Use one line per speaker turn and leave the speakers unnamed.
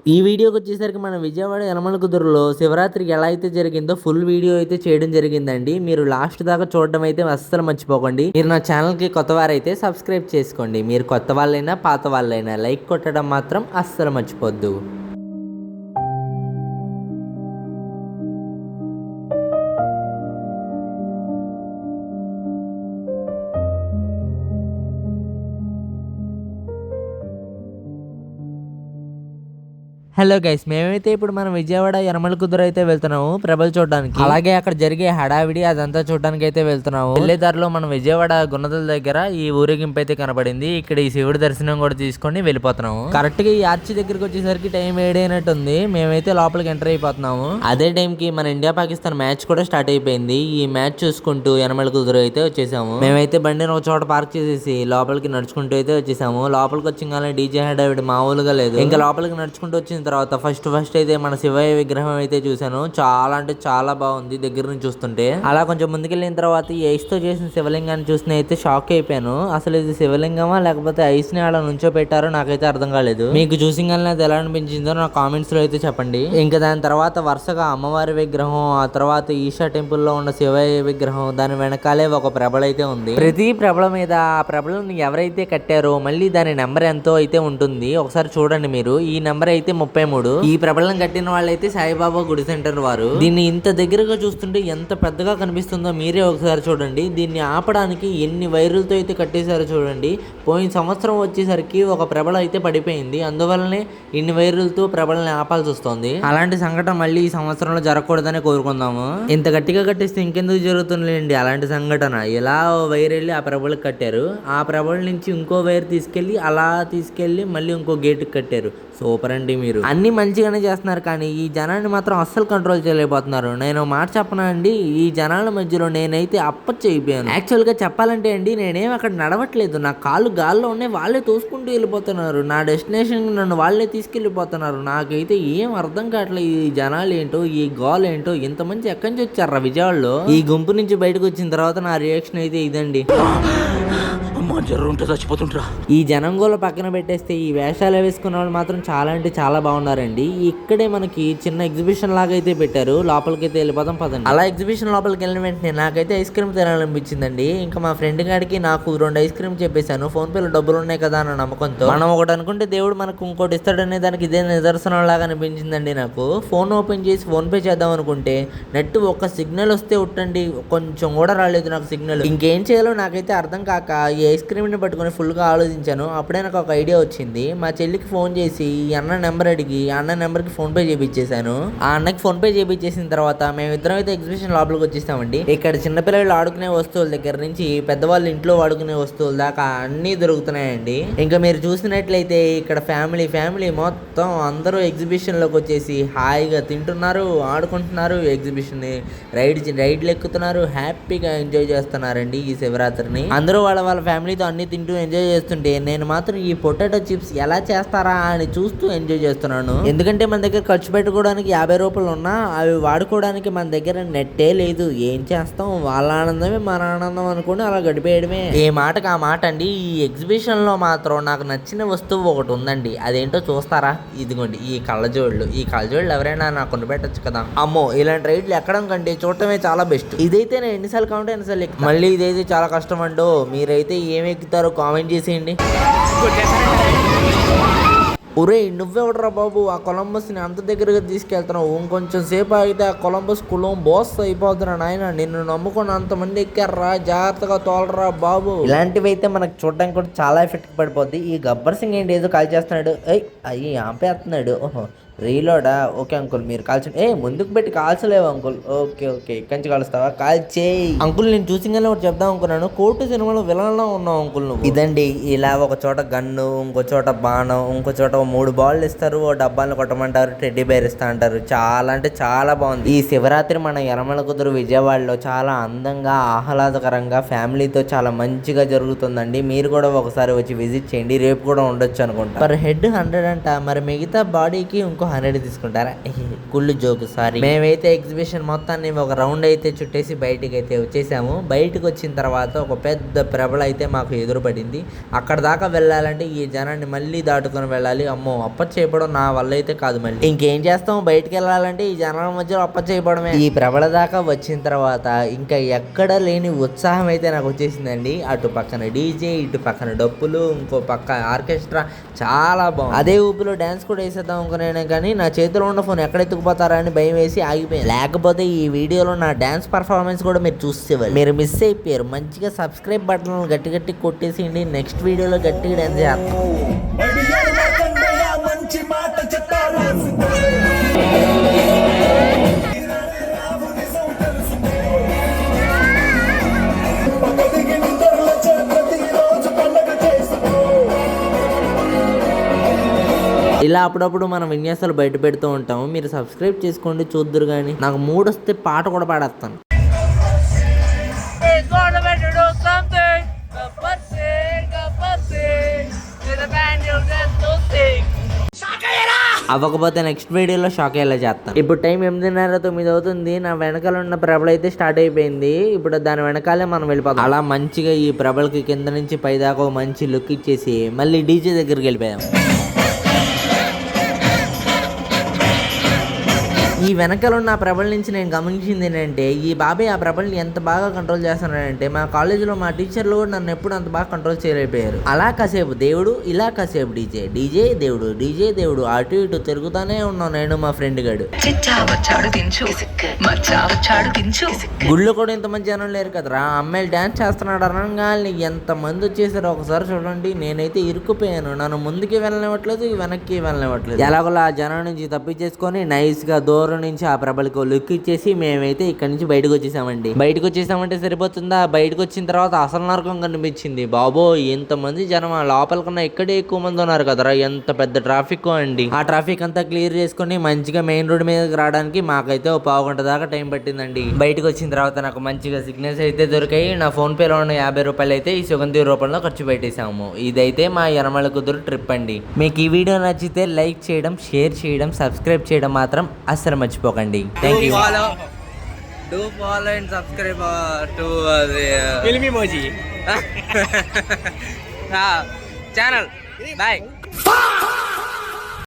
ఈ వీడియోకి వచ్చేసరికి మన విజయవాడ యనమల కుదురులో శివరాత్రికి ఎలా అయితే జరిగిందో ఫుల్ వీడియో అయితే చేయడం జరిగిందండి. మీరు లాస్ట్ దాకా చూడడం అయితే అస్సలు మర్చిపోకండి. మీరు నా ఛానల్కి కొత్త వారైతే సబ్స్క్రైబ్ చేసుకోండి. మీరు కొత్త వాళ్ళైనా పాత వాళ్ళైనా లైక్ కొట్టడం మాత్రం అస్సలు మర్చిపోద్దు. హలో గైస్, మేమైతే ఇప్పుడు మనం విజయవాడ యనమల కుదురు అయితే వెళ్తున్నాము ప్రభలు చూడడానికి. అలాగే అక్కడ జరిగే హడావిడి అదంతా చూడడానికి అయితే వెళ్తున్నాము. వెళ్ళే దారిలో మనం విజయవాడ గున్నదల దగ్గర ఈ ఊరేగింపు అయితే కనబడింది. ఇక్కడ ఈ శివుడి దర్శనం కూడా తీసుకొని వెళ్ళిపోతున్నాము. కరెక్ట్ గా ఈ ఆర్చి దగ్గరికి వచ్చేసరికి టైం ఏడైనట్టుంది. మేమైతే లోపలికి ఎంటర్ అయిపోతున్నాము. అదే టైం కి మన ఇండియా పాకిస్తాన్ మ్యాచ్ కూడా స్టార్ట్ అయిపోయింది. ఈ మ్యాచ్ చూసుకుంటూ యనమల కుదురు అయితే వచ్చేసాము. మేమైతే బండిని ఒక చోట పార్క్ చేసేసి లోపలికి నడుచుకుంటూ అయితే వచ్చేసాము. లోపలికి వచ్చింగానే డీజే హడావిడి మామూలుగా లేదు. ఇంకా లోపలికి నడుచుకుంటూ వచ్చిన తర్వాత ఫస్ట్ అయితే మన శివయ్య విగ్రహం అయితే చూసాను. చాలా అంటే చాలా బాగుంది దగ్గర నుంచి చూస్తుంటే. అలా కొంచెం ముందుకెళ్ళిన తర్వాత ఈ ఐస్ తో చేసిన శివలింగాన్ని చూసిన అయితే షాక్ అయిపోయాను. అసలు ఇది శివలింగమా లేకపోతే ఐస్ ని అలా నుంచో పెట్టారో నాకైతే అర్థం కాలేదు. మీకు చూసింగానే అది ఎలా అనిపించిందో నా కామెంట్స్ లో అయితే చెప్పండి. ఇంకా దాని తర్వాత వరుసగా అమ్మవారి విగ్రహం, ఆ తర్వాత ఈషా టెంపుల్ లో ఉన్న శివయ్య విగ్రహం, దాని వెనకాలే ఒక ప్రభల అయితే ఉంది. ప్రతి ప్రభల మీద ఆ ప్రభలను ఎవరైతే కట్టారో మళ్ళీ దాని నెంబర్ ఎంతో అయితే ఉంటుంది. ఒకసారి చూడండి మీరు. ఈ నెంబర్ అయితే 33. ఈ ప్రభలను కట్టిన వాళ్ళైతే సాయిబాబా గుడి సెంటర్ వారు. దీన్ని ఇంత దగ్గరగా చూస్తుంటే ఎంత పెద్దగా కనిపిస్తుందో మీరే ఒకసారి చూడండి. దీన్ని ఆపడానికి ఎన్ని వైర్లతో అయితే కట్టేశారో చూడండి. పోయిన సంవత్సరం వచ్చేసరికి ఒక ప్రభల అయితే పడిపోయింది. అందువల్లనే ఇన్ని వైర్లతో ప్రభలని ఆపాల్సి వస్తుంది. అలాంటి సంఘటన మళ్ళీ ఈ సంవత్సరంలో జరగకూడదని కోరుకుందాము. ఇంత గట్టిగా కట్టేస్తే ఇంకెందుకు జరుగుతుందిలేండి అలాంటి సంఘటన. ఎలా వైర్ వెళ్ళి ఆ ప్రభలకు కట్టారు. ఆ ప్రభల నుంచి ఇంకో వైర్ తీసుకెళ్లి అలా తీసుకెళ్లి మళ్ళీ ఇంకో గేట్ కట్టారు. సూపర్ అండి. మీరు అన్ని మంచిగానే చేస్తున్నారు, కానీ ఈ జనాన్ని మాత్రం అస్సలు కంట్రోల్ చేయలేకపోతున్నారు. నేను మాట చెప్పనా అండి, ఈ జనాల మధ్యలో నేనైతే అప్పచ్చి అయిపోయాను. యాక్చువల్ గా చెప్పాలంటే అండి, నేనేం అక్కడ నడవట్లేదు. నా కాళ్ళు గాల్లో ఉన్నాయి, వాళ్ళే తోసుకుంటూ వెళ్ళిపోతున్నారు. నా డెస్టినేషన్ నన్ను వాళ్ళే తీసుకెళ్ళిపోతున్నారు. నాకైతే ఏం అర్థం కావట్లేదు. ఈ జనాలు ఏంటో, ఈ గోల్ ఏంటో, ఇంతమంది ఎక్కడి నుంచి వచ్చారా విజయవాడలో. ఈ గుంపు నుంచి బయటకు వచ్చిన తర్వాత నా రియాక్షన్ అయితే ఇదండి. ఈ జనంగోల పక్కన పెట్టేస్తే ఈ వేషాలు వేసుకున్న వాళ్ళు మాత్రం చాలా అంటే చాలా బాగున్నారండి. ఇక్కడే మనకి చిన్న ఎగ్జిబిషన్ లాగా అయితే పెట్టారు. లోపలికి అయితే వెళ్ళిపోతాం పదండి. అలా ఎగ్జిబిషన్ లోపలికి వెళ్ళిన వెంటనే నాకైతే ఐస్ క్రీమ్ తినాలనిపించిందండి. ఇంకా మా ఫ్రెండ్ గారికి నాకు 2 ఐస్ క్రీమ్ చెప్పేశాను. ఫోన్ పేలో డబ్బులు ఉన్నాయి కదా అన్న నమ్మకంతో. మనం ఒకటి అనుకుంటే దేవుడు మనకు ఇంకోటి ఇస్తాడనే దానికి ఇదే నిదర్శనం లాగా అనిపించిందండి నాకు. ఫోన్ ఓపెన్ చేసి ఫోన్ పే చేద్దాం అనుకుంటే నెట్ ఒక సిగ్నల్ వస్తే ఉట్టండి, కొంచెం కూడా రాలేదు నాకు సిగ్నల్. ఇంకేం చేయాలో నాకైతే అర్థం కాక ఈ ఐస్ క్రీమ్ని పట్టుకుని ఫుల్గా ఆలోచించాను. అప్పుడే నాకు ఒక ఐడియా వచ్చింది. మా చెల్లికి ఫోన్ చేసి ఈ అన్న నెంబర్ అడిగి ఆ అన్న నెంబర్కి ఫోన్ పే చేయించేశాను. ఆ అన్నకి ఫోన్ పే చేయించేసిన తర్వాత మేమిద్దరం అయితే ఎగ్జిబిషన్ లోపలికి వచ్చేసామండి. ఇక్కడ చిన్నపిల్లలు ఆడుకునే వస్తువుల దగ్గర నుంచి పెద్దవాళ్ళు ఇంట్లో వాడుకునే వస్తువుల దాకా అన్నీ దొరుకుతున్నాయండి. ఇంకా మీరు చూసినట్లయితే ఇక్కడ ఫ్యామిలీ మొత్తం అందరూ ఎగ్జిబిషన్ లోకి వచ్చేసి హాయిగా తింటున్నారు, ఆడుకుంటున్నారు, ఎగ్జిబిషన్ రైడ్లు ఎక్కుతున్నారు, హ్యాపీగా ఎంజాయ్ చేస్తున్నారండి ఈ శివరాత్రిని. అందరూ వాళ్ళ ఫ్యామిలీతో అన్ని తింటూ ఎంజాయ్ చేస్తుంటే నేను మాత్రం ఈ పొటాటో చిప్స్ ఎలా చేస్తారా అని చూస్తూ ఎంజాయ్ చేస్తున్నాను. ఎందుకంటే మన దగ్గర ఖర్చు పెట్టుకోవడానికి 50 రూపాయలు ఉన్నా అవి వాడుకోవడానికి మన దగ్గర నెట్టే లేదు. ఏం చేస్తాం, వాళ్ళ ఆనందమే మన ఆనందం అనుకుని అలా గడిపేయడమే. ఏ మాటకు ఆ మాట అండి. ఈ ఎగ్జిబిషన్ లో మాత్రం నాకు నచ్చిన వస్తువు ఒకటి ఉందండి. అదేంటో చూస్తారా? ఇదిగోండి ఈ కళ్ళజోళ్ళు. ఈ కళ్ళజోళ్ళు ఎవరైనా నాకు కొనిపెట్టచ్చు కదా. అమ్మో, ఇలాంటి రైడ్లు ఎక్కడం కంటే చూడటమే చాలా బెస్ట్. ఇదైతే నేను ఎన్నిసార్లు కావాలంటే ఎన్నిసార్లు మళ్ళీ ఇదైతే చాలా కష్టం అంటో. మీరైతే ఏమి ఎక్కుతారో కామెంట్ చేసేయండి. ఒరే, నువ్వెవడరా బాబు ఆ కొలంబస్ని అంత దగ్గరగా తీసుకెళ్తున్నావు? ఇంకొంచెం సేపు ఆగితే ఆ కొలంబస్ కులం బాస్ అయిపోతున్నా నాయన. నిన్ను నమ్ముకొని అంతమంది ఎక్కారా, జాగ్రత్తగా తోలరా బాబు. ఇలాంటివి అయితే మనకు చూడడానికి కూడా చాలా ఎఫెక్ట్ పడిపోద్ది. ఈ గబ్బర్ సింగ్ ఏంటి ఏదో కాల్ చేస్తున్నాడు. అయ్యి ఆపేస్తున్నాడు. ఓహో, రీలోడా? ఓకే అంకుల్, మీరు కాల్చండి. ముందుకు పెట్టి కాల్చలేవు అంకుల్. ఓకే ఇక్కడి నుంచి కాలుస్తావా? కాల్చేయి అంకుల్. నేను చూసింగానే ఒకటి చెప్దాం అనుకున్నాను. కోర్టు సినిమాలో విలన్లా ఉన్నావు అంకుల్ నువ్వు. ఇదండి, ఇలా ఒక చోట గన్ను, ఇంకో చోట బాణం, ఇంకో చోట 3 బాల్ ఇస్తారు, ఓ డబ్బాలను కొట్టమంటారు, టెడ్డీ బేర్ ఇస్తా అంటారు. చాలా అంటే చాలా బాగుంది. ఈ శివరాత్రి మన యనమల కుదురు విజయవాడలో చాలా అందంగా, ఆహ్లాదకరంగా ఫ్యామిలీతో చాలా మంచిగా జరుగుతుందండి. మీరు కూడా ఒకసారి వచ్చి విజిట్ చేయండి. రేపు కూడా ఉండొచ్చు అనుకుంటా. పర్ హెడ్ 100 అంట. మరి మిగతా బాడీకి ఇంకో 100 తీసుకుంటారా? కుళ్ళు జోక్, సారీ. మేమైతే ఎగ్జిబిషన్ మొత్తాన్ని ఒక రౌండ్ అయితే చుట్టేసి బయటికి అయితే వచ్చేసాము. బయటకు వచ్చిన తర్వాత ఒక పెద్ద ప్రభల అయితే మాకు ఎదురుపడింది. అక్కడ దాకా వెళ్ళాలంటే ఈ జనాన్ని మళ్ళీ దాటుకొని వెళ్ళాలి. అమ్మో, అప్ప చేయడం నా వల్ల అయితే కాదు. మళ్ళీ ఇంకేం చేస్తాం, బయటకు వెళ్ళాలంటే ఈ జనాల మధ్యలో అప్ప చేయడమే. ఈ ప్రభల దాకా వచ్చిన తర్వాత ఇంకా ఎక్కడ లేని ఉత్సాహం అయితే నాకు వచ్చేసిందండి. అటు పక్కన డీజే, ఇటు పక్కన డప్పులు, ఇంకో పక్క ఆర్కెస్ట్రా, చాలా బాగుంది. అదే ఊపిలో డాన్స్ కూడా వేసేద్దాం అనుకున్నాను, కానీ నా చేతిలో ఉన్న ఫోన్ ఎక్కడ ఎత్తుకుపోతారా అని భయం వేసి ఆగిపోయాను. లేకపోతే ఈ వీడియోలో నా డాన్స్ పర్ఫార్మెన్స్ కూడా మీరు చూసేవారు. మీరు మిస్ అయిపోయారు. మంచిగా సబ్స్క్రైబ్ బటన్ గట్టి గట్టి కొట్టేసిండి. నెక్స్ట్ వీడియోలో గట్టిగా డాన్స్ చేస్తాం. ఇలా అప్పుడప్పుడు మనం విన్యాసాలు బయట పెడుతూ ఉంటాము. మీరు సబ్స్క్రైబ్ చేసుకోండి, చూద్దరు. కానీ నాకు మూడు వస్తే పాట కూడా పాడేస్తాను. అవ్వకపోతే నెక్స్ట్ వీడియోలో షాక్ అయ్యేలా చేస్తాను. ఇప్పుడు టైం 8:30-9 అవుతుంది. నా వెనకాల ఉన్న ప్రభలు అయితే స్టార్ట్ అయిపోయింది. ఇప్పుడు దాని వెనకాలే మనం వెళ్ళిపోతాం. అలా మంచిగా ఈ ప్రభలకి కింద నుంచి పైదాకా మంచి లుక్ ఇచ్చేసి మళ్ళీ డీజే దగ్గరికి వెళ్ళిపోయాం. ఈ వెనకాల ఉన్న ప్రభల నుంచి నేను గమనించింది ఏంటంటే, ఈ బాబాయ్ ఆ ప్రభల్ని ఎంత బాగా కంట్రోల్ చేస్తున్నాడంటే, మా కాలేజీలో మా టీచర్లు కూడా నన్ను ఎప్పుడు అంత బాగా కంట్రోల్ చేయలేకపోయారు. అలా కాసేపు దేవుడు, ఇలా కాసేపు డీజే, డీజే దేవుడు, డీజే దేవుడు, అటు ఇటు తిరుగుతానే ఉన్నాను నేను మా ఫ్రెండ్ గాడు. గుళ్ళు కూడా ఇంతమంది జనం లేరు కదరా, అమ్మాయిలు డాన్స్ చేస్తున్నాడు అనగానే ఎంత మంది వచ్చేసారు ఒకసారి చూడండి. నేనైతే ఇరుక్కుపోయాను. నన్ను ముందుకి వెళ్ళనివ్వట్లేదు, వెనక్కి వెళ్ళనివ్వట్లేదు. ఎలాగోలా ఆ జనం నుంచి తప్పించేసుకొని నైస్ గా దూరం నుంచి ఆ ప్రభలకు లుక్ ఇచ్చేసి మేమైతే ఇక్కడ నుంచి బయటకు వచ్చేసామండి. బయటకు వచ్చేసామంటే సరిపోతుందా? బయటకు వచ్చిన తర్వాత అసలు నరకం కనిపించింది. బాబో, ఎంతమంది జనం! లోపల కన్నా ఇక్కడే ఎక్కువ మంది ఉన్నారు కదరా. ఎంత పెద్ద ట్రాఫిక్ అండి. ఆ ట్రాఫిక్ అంతా క్లియర్ చేసుకుని మంచిగా మెయిన్ రోడ్ మీదకి రావడానికి మాకైతే ఒక 1/2 గంట దాకా టైం పట్టిందండి. బయటకు వచ్చిన తర్వాత నాకు మంచిగా సిగ్నల్స్ అయితే దొరికాయి. నా ఫోన్ పేలో ఉన్న 50 రూపాయలు అయితే ఈ సుగంధి రూపంలో ఖర్చు పెట్టేసాము. ఇదైతే మా యనమల కుదురు ట్రిప్ అండి. మీకు ఈ వీడియో నచ్చితే లైక్ చేయడం, షేర్ చేయడం, సబ్స్క్రైబ్ చేయడం మాత్రం అస్సలు మర్చిపోకండి. Thank you.
Do follow and subscribe to the Filmimoji channel. Bye.